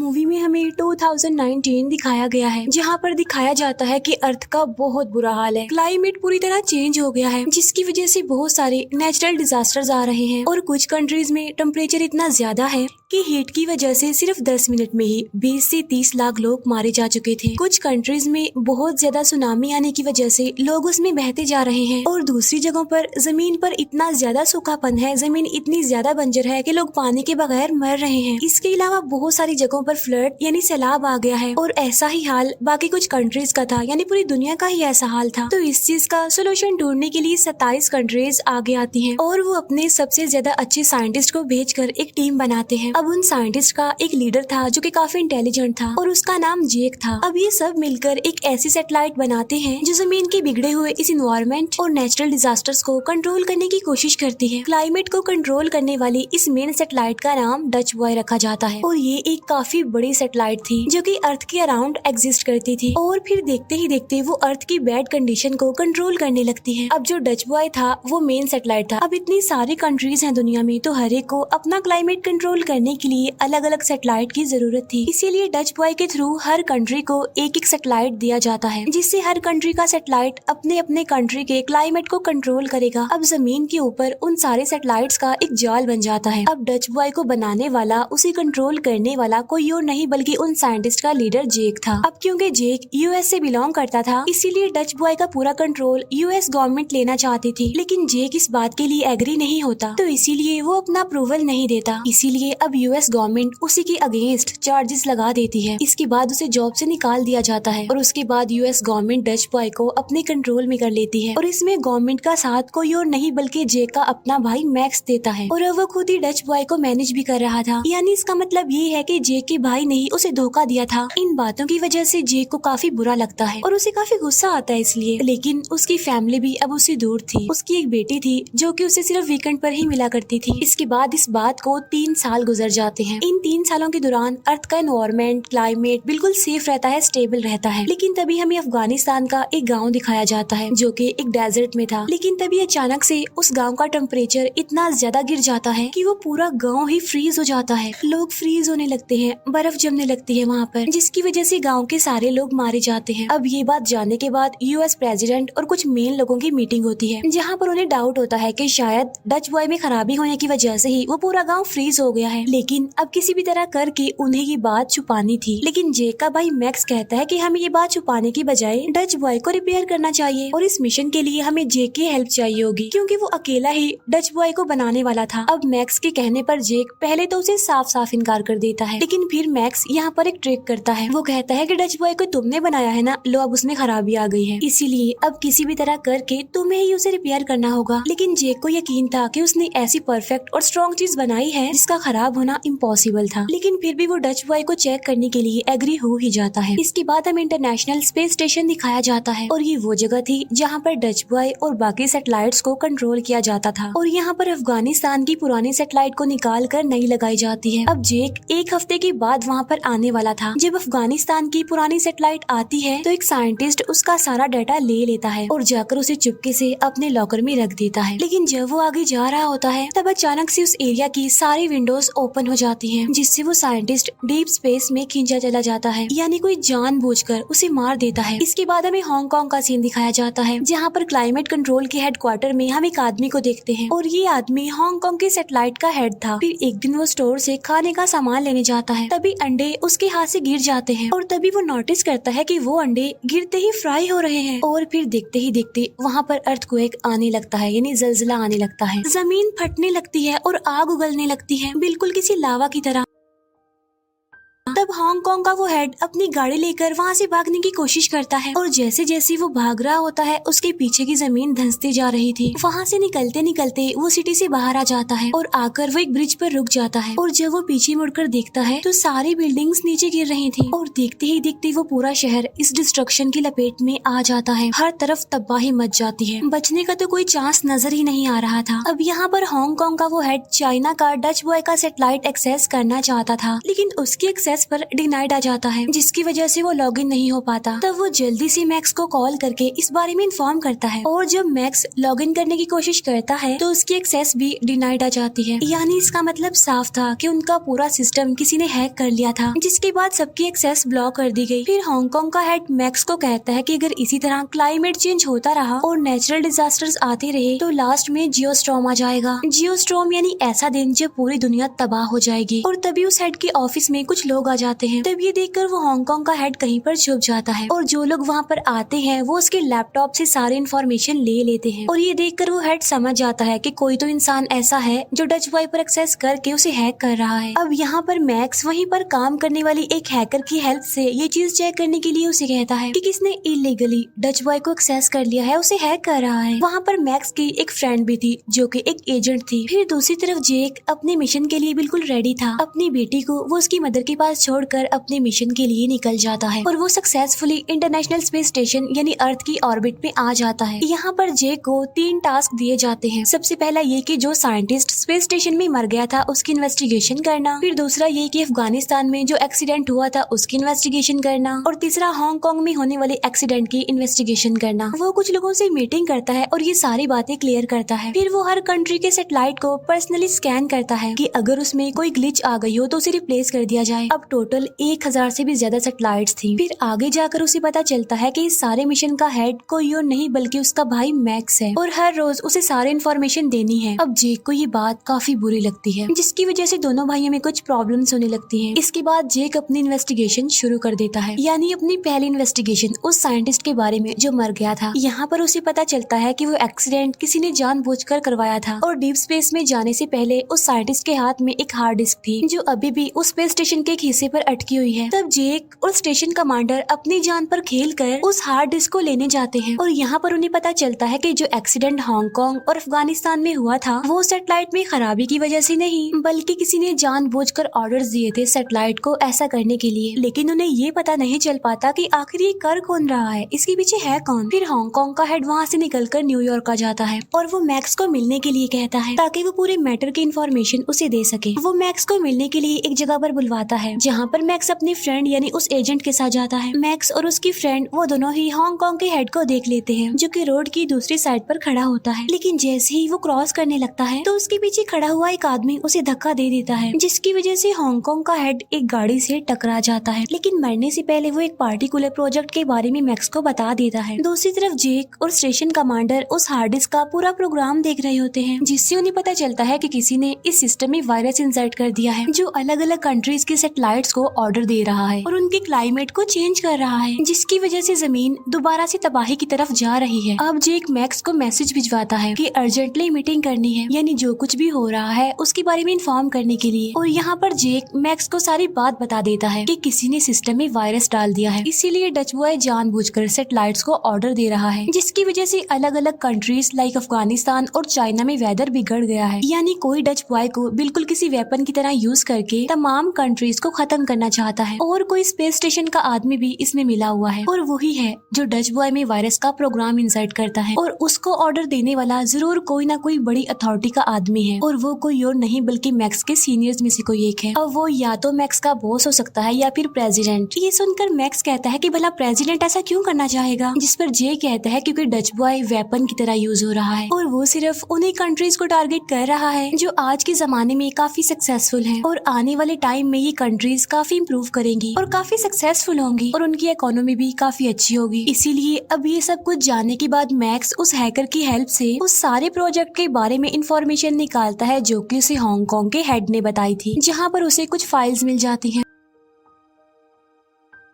Movie में हमें 2019 दिखाया गया है, जहाँ पर दिखाया जाता है कि अर्थ का बहुत बुरा हाल है। क्लाइमेट पूरी तरह चेंज हो गया है, जिसकी वजह से बहुत सारे नेचुरल डिजास्टर्स आ रहे हैं और कुछ कंट्रीज में टेम्परेचर इतना ज्यादा है कि हीट की वजह से सिर्फ 10 मिनट में ही 20 से 30 लाख लोग मारे जा चुके थे। कुछ कंट्रीज में बहुत ज्यादा सुनामी आने की वजह से लोग उसमें बहते जा रहे हैं और दूसरी जगहों पर जमीन पर इतना ज्यादा सूखापन है, जमीन इतनी ज्यादा बंजर है कि लोग पानी के बगैर मर रहे हैं। इसके अलावा बहुत सारी जगहों पर फ्लड यानी सैलाब आ गया है और ऐसा ही हाल बाकी कुछ कंट्रीज का था, यानी पूरी दुनिया का ही ऐसा हाल था। तो इस चीज का सोल्यूशन ढूंढने के लिए 27 कंट्रीज आगे आती हैं और वो अपने सबसे ज्यादा अच्छे साइंटिस्ट को भेजकर एक टीम बनाते हैं। अब उन साइंटिस्ट का एक लीडर था जो कि काफी इंटेलिजेंट था और उसका नाम जेक था। अब ये सब मिलकर एक ऐसी सैटेलाइट बनाते हैं जो जमीन के बिगड़े हुए इस इन्वायरमेंट और नेचुरल डिजास्टर्स को कंट्रोल करने की कोशिश करती है। क्लाइमेट को कंट्रोल करने वाली इस मेन सैटेलाइट का नाम डच बॉय रखा जाता है और ये एक काफी बड़ी सैटेलाइट थी जो कि अर्थ के अराउंड एग्जिस्ट करती थी और फिर देखते ही देखते वो अर्थ की बैड कंडीशन को कंट्रोल करने लगती है। अब जो डच बॉय था वो मेन सैटेलाइट था। अब इतनी सारी कंट्रीज हैं दुनिया में, तो हर एक को अपना क्लाइमेट कंट्रोल करने के लिए अलग अलग सैटेलाइट की जरूरत थी। इसीलिए डच बॉय के थ्रू हर कंट्री को एक एक सैटेलाइट दिया जाता है, जिससे हर कंट्री का सैटेलाइट अपने अपने कंट्री के क्लाइमेट को कंट्रोल करेगा। अब जमीन के ऊपर उन सारे सैटेलाइट्स का एक जाल बन जाता है। अब डच बॉय को बनाने वाला, उसे कंट्रोल करने वाला कोई और नहीं बल्कि उन साइंटिस्ट का लीडर जेक था। अब क्योंकि जेक यूएस से बिलोंग करता था, इसीलिए डच बॉय का पूरा कंट्रोल यूएस गवर्नमेंट लेना चाहती थी, लेकिन जेक इस बात के लिए एग्री नहीं होता, तो इसीलिए वो अपना अप्रूवल नहीं देता। इसीलिए अब यूएस गवर्नमेंट उसी के अगेंस्ट चार्जेस लगा देती है। इसके बाद उसे जॉब से निकाल दिया जाता है और उसके बाद यूएस गवर्नमेंट डच बॉय को अपने कंट्रोल में कर लेती है और इसमें गवर्नमेंट का साथ कोई और नहीं बल्कि जेक का अपना भाई मैक्स देता है और वो खुद ही डच बॉय को मैनेज भी कर रहा था। यानी इसका मतलब ये है कि जेक के भाई ने ही उसे धोखा दिया था। इन बातों की वजह से जेक को काफी बुरा लगता है और उसे काफी गुस्सा आता है इसलिए, लेकिन उसकी फैमिली भी अब उससे दूर थी। उसकी एक बेटी थी जो कि उसे सिर्फ वीकेंड पर ही मिला करती थी। इसके बाद इस बात को 3 साल गुजर जाते हैं। इन 3 सालों के दौरान अर्थ का एनवायरमेंट, क्लाइमेट बिल्कुल सेफ रहता है, स्टेबल रहता है। लेकिन तभी हमें अफगानिस्तान का एक गांव दिखाया जाता है जो कि एक डेजर्ट में था। लेकिन तभी अचानक से उस गांव का टेम्परेचर इतना ज्यादा गिर जाता है कि वो पूरा गांव ही फ्रीज हो जाता है। लोग फ्रीज होने लगते हैं, बर्फ जमने लगती है वहाँ पर, जिसकी वजह से गांव के सारे लोग मारे जाते हैं। अब ये बात जानने के बाद यूएस प्रेसिडेंट और कुछ मेन लोगों की मीटिंग होती है, जहाँ पर उन्हें डाउट होता है कि शायद डच बॉय में खराबी होने की वजह से ही वो पूरा गाँव फ्रीज हो गया है। लेकिन अब किसी भी तरह करके उन्हें ये बात छुपानी थी। लेकिन जेक का भाई मैक्स कहता है कि हमें ये बात छुपाने की बजाय डच बॉय को रिपेयर करना चाहिए और इस मिशन के लिए हमें जेक की हेल्प चाहिए होगी, क्योंकि वो अकेला ही डच बॉय को बनाने वाला था। अब मैक्स के कहने पर जेक पहले तो उसे साफ साफ इनकार कर देता है, लेकिन फिर मैक्स यहाँ पर एक ट्रिक करता है। वो कहता है कि डच बॉय को तुमने बनाया है ना, लो अब उसमें खराबी आ गई है, इसीलिए अब किसी भी तरह करके तुम्हें ही उसे रिपेयर करना होगा। लेकिन जेक को यकीन था कि उसने ऐसी परफेक्ट और स्ट्रॉन्ग चीज बनाई है जिसका खराब होना इम्पॉसिबल था, लेकिन फिर भी वो डच बॉय को चेक करने के लिए एग्री हो ही जाता है। इसके बाद हमें इंटरनेशनल स्पेस स्टेशन दिखाया जाता है और ये वो जगह थी जहाँ पर डच बॉय और बाकी सैटेलाइट्स को कंट्रोल किया जाता था और यहाँ पर अफगानिस्तान की पुरानी सैटेलाइट को निकाल कर नई लगाई जाती है। अब जेक एक हफ्ते के बाद वहाँ पर आने वाला था। जब अफगानिस्तान की पुरानी सैटेलाइट आती है तो एक साइंटिस्ट उसका सारा डाटा ले लेता है और जाकर उसे चुपके से अपने लॉकर में रख देता है। लेकिन जब वो आगे जा रहा होता है तब अचानक से उस एरिया की सारी विंडोज ओपन हो जाती हैं, जिससे वो साइंटिस्ट डीप स्पेस में खींचा चला जाता है, यानी कोई जानबूझकर उसे मार देता है। इसके बाद हमें हांगकांग का सीन दिखाया जाता है, जहाँ पर क्लाइमेट कंट्रोल के हेडक्वार्टर में हम एक आदमी को देखते हैं और ये आदमी हांगकांग के सैटेलाइट का हेड था। फिर एक दिन वो स्टोर से खाने का सामान लेने जाता है, तभी अंडे उसके हाथ से गिर जाते हैं और तभी वो नोटिस करता है कि वो अंडे गिरते ही फ्राई हो रहे हैं और फिर देखते ही देखते वहाँ पर अर्थक्वेक आने लगता है, यानी जलजला आने लगता है। जमीन फटने लगती है और आग उगलने लगती है, बिल्कुल किसी लावा की तरह। तब हांगकांग का वो हेड अपनी गाड़ी लेकर वहाँ से भागने की कोशिश करता है और जैसे जैसे वो भाग रहा होता है उसके पीछे की जमीन धंसती जा रही थी। वहाँ से निकलते निकलते वो सिटी से बाहर आ जाता है और आकर वो एक ब्रिज पर रुक जाता है और जब वो पीछे मुड़कर देखता है तो सारी बिल्डिंग्स नीचे गिर रही थी और देखते ही देखते वो पूरा शहर इस डिस्ट्रक्शन की लपेट में आ जाता है। हर तरफ तबाही मच जाती है, बचने का तो कोई चांस नजर ही नहीं आ रहा था। अब यहाँ पर हांगकांग का वो हेड चाइना का डच बॉय का सैटेलाइट एक्सेस करना चाहता था, लेकिन उसकी एक्सेस पर डिनाई डिनाइड आ जाता है, जिसकी वजह से वो लॉगिन नहीं हो पाता। तब वो जल्दी से मैक्स को कॉल करके इस बारे में इन्फॉर्म करता है, और जब मैक्स लॉगिन करने की कोशिश करता है तो उसकी एक्सेस भी डिनाइड आ जाती है। यानी इसका मतलब साफ था कि उनका पूरा सिस्टम किसी ने हैक कर लिया था, जिसके बाद सबकी एक्सेस ब्लॉक कर दी गई। फिर हांगकांग का हेड मैक्स को कहता है कि अगर इसी तरह क्लाइमेट चेंज होता रहा और नेचुरल डिजास्टर्स आते रहे तो लास्ट में जियोस्टॉर्म आ जाएगा। जियोस्टॉर्म यानी ऐसा दिन जब पूरी दुनिया तबाह हो जाएगी। और तभी उस हेड के ऑफिस में कुछ लोग आ जाते हैं। तब ये देखकर वो हांगकांग का हेड कहीं पर छुप जाता है, और जो लोग वहाँ पर आते हैं वो उसके लैपटॉप से सारी इन्फॉर्मेशन ले लेते हैं। और ये देखकर वो हेड समझ जाता है कि कोई तो इंसान ऐसा है जो डच बॉय पर एक्सेस करके उसे हैक कर रहा है। अब यहाँ पर मैक्स वहीं पर काम करने वाली एक हैकर की हेल्प से ये चीज चेक करने के लिए उसे कहता है कि किसने इलीगली डच बॉय को एक्सेस कर लिया है, उसे हैक कर रहा है। वहाँ पर मैक्स की एक फ्रेंड भी थी जो कि एक एजेंट थी। फिर दूसरी तरफ जेक अपने मिशन के लिए बिल्कुल रेडी था। अपनी बेटी को वो उसकी मदर के पास छोड़कर अपने मिशन के लिए निकल जाता है, और वो सक्सेसफुली इंटरनेशनल स्पेस स्टेशन यानी अर्थ की ऑर्बिट में आ जाता है। यहाँ पर जेक को 3 टास्क दिए जाते हैं। सबसे पहला ये कि जो साइंटिस्ट स्पेस स्टेशन में मर गया था उसकी इन्वेस्टिगेशन करना, फिर दूसरा ये कि अफगानिस्तान में जो एक्सीडेंट हुआ था उसकी इन्वेस्टिगेशन करना, और तीसरा हांगकांग में होने वाले एक्सीडेंट की इन्वेस्टिगेशन करना। वो कुछ लोगों से मीटिंग करता है और ये सारी बातें क्लियर करता है। फिर वो हर कंट्री के सैटेलाइट को पर्सनली स्कैन करता है कि अगर उसमें कोई ग्लिच आ गई हो तो उसे रिप्लेस कर दिया जाए। अब टोटल 1000 से भी ज्यादा सैटेलाइट्स थी। फिर आगे जाकर उसे पता चलता है कि इस सारे मिशन का हेड कोई और नहीं बल्कि उसका भाई मैक्स है, और हर रोज उसे सारी इन्फॉर्मेशन देनी है। अब जेक को ये बात काफी बुरी लगती है, जिसकी वजह से दोनों भाइयों में कुछ प्रॉब्लम्स होने लगती हैं। इसके बाद जेक अपनी इन्वेस्टिगेशन शुरू कर देता है, यानी अपनी पहली इन्वेस्टिगेशन उस साइंटिस्ट के बारे में जो मर गया था। यहाँ पर उसे पता चलता है कि वो एक्सीडेंट किसी ने जानबूझकर करवाया था, और डीप स्पेस में जाने से पहले उस साइंटिस्ट के हाथ में एक हार्ड डिस्क थी जो अभी भी उस स्पेस स्टेशन के एक हिस्से पर अटकी हुई है। तब जेक और स्टेशन कमांडर अपनी जान पर खेलकर उस हार्ड डिस्क को लेने जाते हैं, और यहाँ पर उन्हें पता चलता है कि जो एक्सीडेंट हांगकांग और अफगानिस्तान में हुआ था वो सैटेलाइट में खराबी की वजह से नहीं बल्कि किसी ने जानबूझकर ऑर्डर्स दिए थे सैटेलाइट को ऐसा करने के लिए। लेकिन उन्हें ये पता नहीं चल पाता कि आखिर ये कर कौन रहा है, इसके पीछे है कौन। फिर हांगकांग का हेड वहाँ से निकलकर न्यूयॉर्क आ जाता है, और वो मैक्स को मिलने के लिए कहता है ताकि वो पूरे मैटर की इन्फॉर्मेशन उसे दे सके। वो मैक्स को मिलने के लिए एक जगह पर बुलवाता है, जहाँ पर मैक्स अपनी फ्रेंड यानी उस एजेंट के साथ जाता है। मैक्स और उसकी फ्रेंड वो दोनों ही हांगकांग के हेड को देख लेते हैं, जो कि रोड की दूसरी साइड पर खड़ा होता है। लेकिन जैसे ही वो क्रॉस करने लगता है तो उसके पीछे खड़ा हुआ एक आदमी उसे धक्का दे देता है, जिसकी वजह से हांगकांग का हेड एक गाड़ी से टकरा जाता है। लेकिन मरने से पहले वो एक पार्टिकुलर प्रोजेक्ट के बारे में मैक्स को बता देता है। दूसरी तरफ जेक और स्टेशन कमांडर उस हार्ड डिस्क का पूरा प्रोग्राम देख रहे होते हैं, जिससे उन्हें पता चलता है कि किसी ने इस सिस्टम में वायरस इंसर्ट कर दिया है, जो अलग अलग कंट्रीज के सैटेलाइट्स को ऑर्डर दे रहा है और उनके क्लाइमेट को चेंज कर रहा है, जिसकी वजह से जमीन दोबारा से तबाही की तरफ जा रही है। अब जेक मैक्स को मैसेज भिजवाता है कि अर्जेंटली मीटिंग करनी है, यानी जो कुछ भी हो रहा है उसके बारे में इन्फॉर्म करने के लिए। और यहाँ पर जेक मैक्स को सारी बात बता देता है कि किसी ने सिस्टम में वायरस डाल दिया है, इसीलिए डच बॉय जानबूझकर सैटेलाइट्स को ऑर्डर दे रहा है, जिसकी वजह से अलग अलग कंट्रीज लाइक अफगानिस्तान और चाइना में वेदर बिगड़ गया है। यानी कोई डच बॉय को बिल्कुल किसी वेपन की तरह यूज करके तमाम कंट्रीज को खत्म करना चाहता है। और कोई स्पेस स्टेशन का आदमी भी इसमें मिला हुआ है, और वही है जो डच बॉय में वायरस का प्रोग्राम इंसर्ट करता है, और उसको ऑर्डर देने वाला जरूर कोई ना कोई बड़ी अथॉरिटी का आदमी है, और वो कोई और नहीं बल्कि मैक्स के सीनियर्स में से कोई एक है। अब वो या तो मैक्स का बॉस हो सकता है या फिर प्रेसिडेंट। ये सुनकर मैक्स कहता है कि भला प्रेसिडेंट ऐसा क्यों करना चाहेगा, जिस पर जे कहता है क्योंकि डच बॉय वेपन की तरह यूज हो रहा है, और वो सिर्फ उन्हीं कंट्रीज को टारगेट कर रहा है जो आज के जमाने में काफी सक्सेसफुल हैं, और आने वाले टाइम में ये कंट्रीज काफी इम्प्रूव करेंगी और काफी सक्सेसफुल होंगी, और उनकी इकोनॉमी भी काफी अच्छी होगी। इसीलिए अब ये सब कुछ जानने के बाद मैक्स उस हैकर की हेल्प से उस सारे प्रोजेक्ट के बारे में इंफॉर्मेशन निकालता है जो कि उसे हांगकांग के हेड ने बताई थी, जहाँ पर उसे कुछ फाइल्स मिल जाती हैं,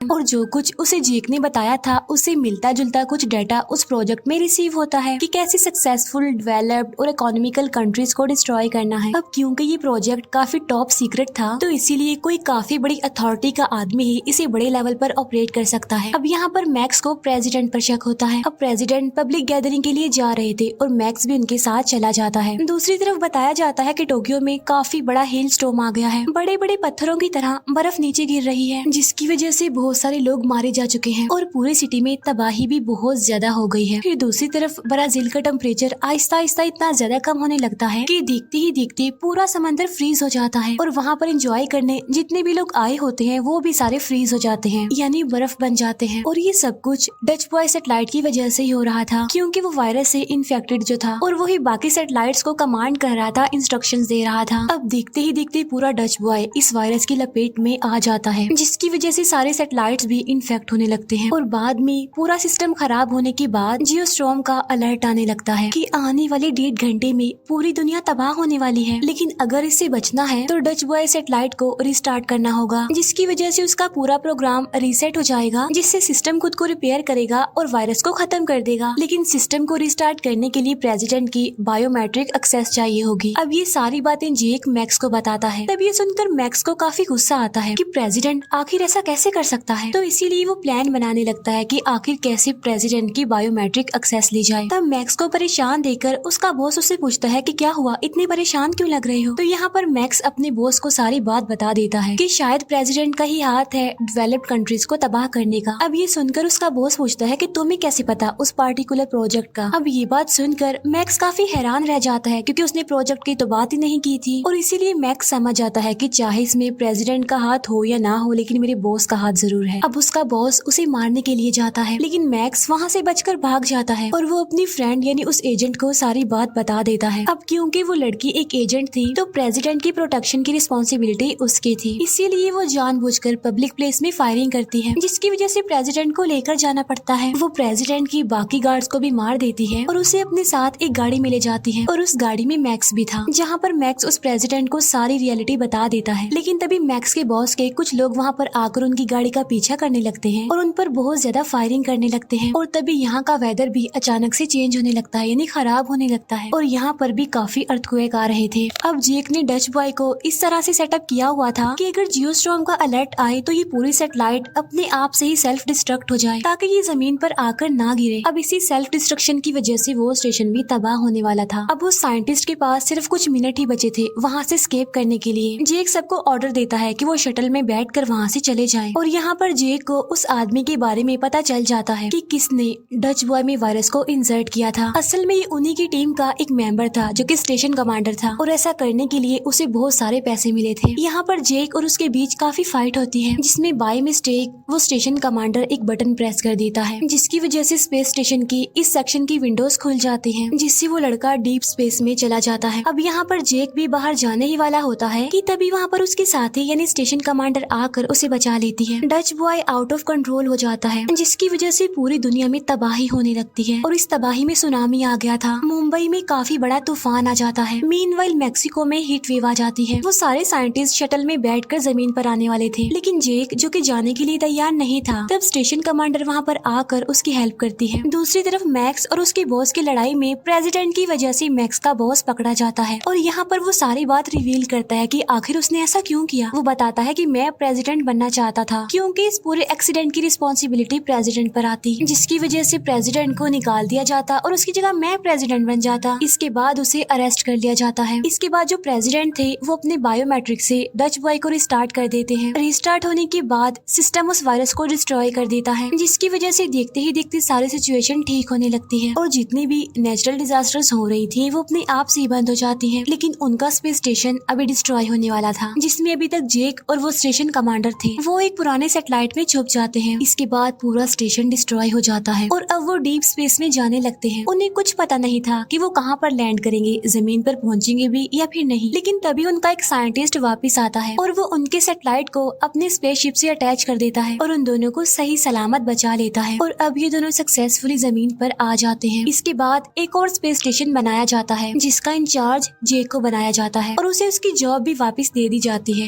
और जो कुछ उसे जेक ने बताया था उससे मिलता जुलता कुछ डाटा उस प्रोजेक्ट में रिसीव होता है कि कैसे सक्सेसफुल डेवलप्ड और इकोनॉमिकल कंट्रीज को डिस्ट्रॉय करना है। अब क्योंकि ये प्रोजेक्ट काफी टॉप सीक्रेट था तो इसीलिए कोई काफी बड़ी अथॉरिटी का आदमी ही इसे बड़े लेवल पर ऑपरेट कर सकता है। अब यहाँ पर मैक्स को प्रेसिडेंट पर शक होता है। अब प्रेसिडेंट पब्लिक गैदरिंग के लिए जा रहे थे और मैक्स भी उनके साथ चला जाता है। दूसरी तरफ बताया जाता है कि टोक्यो में काफी बड़ा हेल स्टॉर्म आ गया है, बड़े बड़े पत्थरों की तरह बर्फ नीचे गिर रही है, जिसकी वजह से बहुत बहुत सारे लोग मारे जा चुके हैं और पूरी सिटी में तबाही भी बहुत ज्यादा हो गई है। फिर दूसरी तरफ ब्राजील का टेम्परेचर आहिस्ता आहिस्ता इतना ज्यादा कम होने लगता है कि देखते ही देखते पूरा समंदर फ्रीज हो जाता है और वहाँ पर एंजॉय करने जितने भी लोग आए होते हैं वो भी सारे फ्रीज हो जाते हैं, यानी बर्फ बन जाते हैं। और ये सब कुछ डच बॉय सैटेलाइट की वजह से ही हो रहा था, क्योंकि वो वायरस से इन्फेक्टेड जो था और वही बाकी सैटेलाइट्स को कमांड कर रहा था, इंस्ट्रक्शंस दे रहा था। अब देखते ही देखते पूरा डच बॉय इस वायरस की लपेट में आ जाता है, जिसकी वजह से सारे सैटेलाइट्स भी इन्फेक्ट होने लगते हैं। और बाद में पूरा सिस्टम खराब होने के बाद जियोस्टॉर्म का अलर्ट आने लगता है कि आने वाले 1.5 घंटे में पूरी दुनिया तबाह होने वाली है। लेकिन अगर इससे बचना है तो डच बॉय सैटेलाइट को रिस्टार्ट करना होगा, जिसकी वजह से उसका पूरा प्रोग्राम रीसेट हो जाएगा, जिससे सिस्टम खुद को रिपेयर करेगा और वायरस को खत्म कर देगा। लेकिन सिस्टम को रिस्टार्ट करने के लिए प्रेसिडेंट की बायोमेट्रिक एक्सेस चाहिए होगी। अब ये सारी बातें जेक मैक्स को बताता है। तब ये सुनकर मैक्स को काफी गुस्सा आता है कि प्रेसिडेंट आखिर ऐसा कैसे कर सकता है। तो इसीलिए वो प्लान बनाने लगता है कि आखिर कैसे प्रेसिडेंट की बायोमेट्रिक एक्सेस ली जाए। तब मैक्स को परेशान देखकर उसका बॉस उससे पूछता है कि क्या हुआ, इतने परेशान क्यों लग रहे हो। तो यहाँ पर मैक्स अपने बॉस को सारी बात बता देता है कि शायद प्रेसिडेंट का ही हाथ है डेवलप्ड कंट्रीज को तबाह करने का। अब ये सुनकर उसका बॉस पूछता है कि तुम्हें कैसे पता उस पार्टिकुलर प्रोजेक्ट का। अब ये बात सुनकर मैक्स काफी हैरान रह जाता है, क्योंकि उसने प्रोजेक्ट की तो बात ही नहीं की थी। और इसीलिए मैक्स समझ जाता है कि चाहे इसमें प्रेसिडेंट का हाथ हो या ना हो, लेकिन मेरे बॉस का हाथ जरूर है। अब उसका बॉस उसे मारने के लिए जाता है, लेकिन मैक्स वहाँ से बचकर भाग जाता है और वो अपनी फ्रेंड यानी उस एजेंट को सारी बात बता देता है। अब क्योंकि वो लड़की एक एजेंट थी तो प्रेसिडेंट की प्रोटेक्शन की रिस्पॉन्सिबिलिटी उसकी थी, इसीलिए वो जानबूझकर पब्लिक प्लेस में फायरिंग करती है, जिसकी वजह से प्रेसिडेंट को लेकर जाना पड़ता है। वो प्रेसिडेंट की बाकी गार्ड्स को भी मार देती है और उसे अपने साथ एक गाड़ी में ले जाती है और उस गाड़ी में मैक्स भी था, जहाँ पर मैक्स उस प्रेसिडेंट को सारी रियलिटी बता देता है। लेकिन तभी मैक्स के बॉस के कुछ लोग वहाँ पर आकर उनकी गाड़ी का पीछा करने लगते हैं और उन पर बहुत ज्यादा फायरिंग करने लगते हैं। और तभी यहाँ का वेदर भी अचानक से चेंज होने लगता है, यानी खराब होने लगता है और यहाँ पर भी काफी अर्थक्वेक आ रहे थे। अब जेक ने डच बॉय को इस तरह से सेटअप किया हुआ था कि अगर जियोस्टॉर्म का अलर्ट आए तो ये पूरी सैटेलाइट अपने आप से ही सेल्फ डिस्ट्रक्ट हो जाए, ताकि ये जमीन पर आकर ना गिरे। अब इसी सेल्फ डिस्ट्रक्शन की वजह से वो स्टेशन भी तबाह होने वाला था। अब उस साइंटिस्ट के पास सिर्फ कुछ मिनट ही बचे थे वहाँ से एस्केप करने के लिए। जेक सबको ऑर्डर देता है कि वो शटल में बैठकर वहाँ से चले जाएं। और यहाँ पर जेक को उस आदमी के बारे में पता चल जाता है कि किसने डच बॉय में वायरस को इंसर्ट किया था। असल में ये उन्हीं की टीम का एक मेंबर था जो कि स्टेशन कमांडर था, और ऐसा करने के लिए उसे बहुत सारे पैसे मिले थे। यहाँ पर जेक और उसके बीच काफी फाइट होती है, जिसमें बाय मिस्टेक वो स्टेशन कमांडर एक बटन प्रेस कर देता है, जिसकी वजह से स्पेस स्टेशन की इस सेक्शन की विंडोज खुल जाती हैं, जिससे वो लड़का डीप स्पेस में चला जाता है। अब यहाँ पर जेक भी बाहर जाने ही वाला होता है कि तभी वहाँ पर उसके साथी यानी स्टेशन कमांडर आकर उसे बचा लेती है। Dutch boy out of control हो जाता है, जिसकी वजह से पूरी दुनिया में तबाही होने लगती है और इस तबाही में सुनामी आ गया था। मुंबई में काफी बड़ा तूफान आ जाता है। मीनवाइल मैक्सिको में हीट वेव आ जाती है। वो सारे साइंटिस्ट शटल में बैठकर जमीन पर आने वाले थे, लेकिन जेक जो कि जाने के लिए तैयार नहीं था, तब स्टेशन कमांडर वहाँ पर आकर उसकी हेल्प करती है। दूसरी तरफ मैक्स और उसके बॉस की लड़ाई में प्रेसिडेंट की वजह से मैक्स का बॉस पकड़ा जाता है और यहाँ पर वो सारी बात रिवील करता है कि आखिर उसने ऐसा क्यों किया। वो बताता है कि मैं प्रेसिडेंट बनना चाहता था, क्योंकि इस पूरे एक्सीडेंट की रिस्पॉन्सिबिलिटी प्रेसिडेंट पर आती, जिसकी वजह से प्रेसिडेंट को निकाल दिया जाता और उसकी जगह मैं प्रेसिडेंट बन जाता। इसके बाद उसे अरेस्ट कर लिया जाता है। इसके बाद जो प्रेसिडेंट थे वो अपने बायोमेट्रिक से डच बॉय को रिस्टार्ट कर देते हैं। रिस्टार्ट होने के बाद सिस्टम उस वायरस को डिस्ट्रॉय कर देता है, जिसकी वजह से देखते ही देखते सारी सिचुएशन ठीक होने लगती है और जितनी भी नेचुरल डिजास्टर्स हो रही थी वो अपने आप से ही बंद हो जाती हैं। लेकिन उनका स्पेस स्टेशन अभी डिस्ट्रॉय होने वाला था, जिसमें अभी तक जेक और वो स्टेशन कमांडर थे वो एक पुराने सैटेलाइट में छुप जाते हैं। इसके बाद पूरा स्टेशन डिस्ट्रॉय हो जाता है और अब वो डीप स्पेस में जाने लगते हैं। उन्हें कुछ पता नहीं था कि वो कहाँ पर लैंड करेंगे, जमीन पर पहुँचेंगे भी या फिर नहीं। लेकिन तभी उनका एक साइंटिस्ट वापस आता है और वो उनके सैटेलाइट को अपने स्पेसशिप से अटैच कर देता है और उन दोनों को सही सलामत बचा लेता है और अब ये दोनों सक्सेसफुली जमीन पर आ जाते हैं। इसके बाद एक और स्पेस स्टेशन बनाया जाता है, जिसका इंचार्ज जेक को बनाया जाता है और उसे उसकी जॉब भी वापस दे दी जाती है।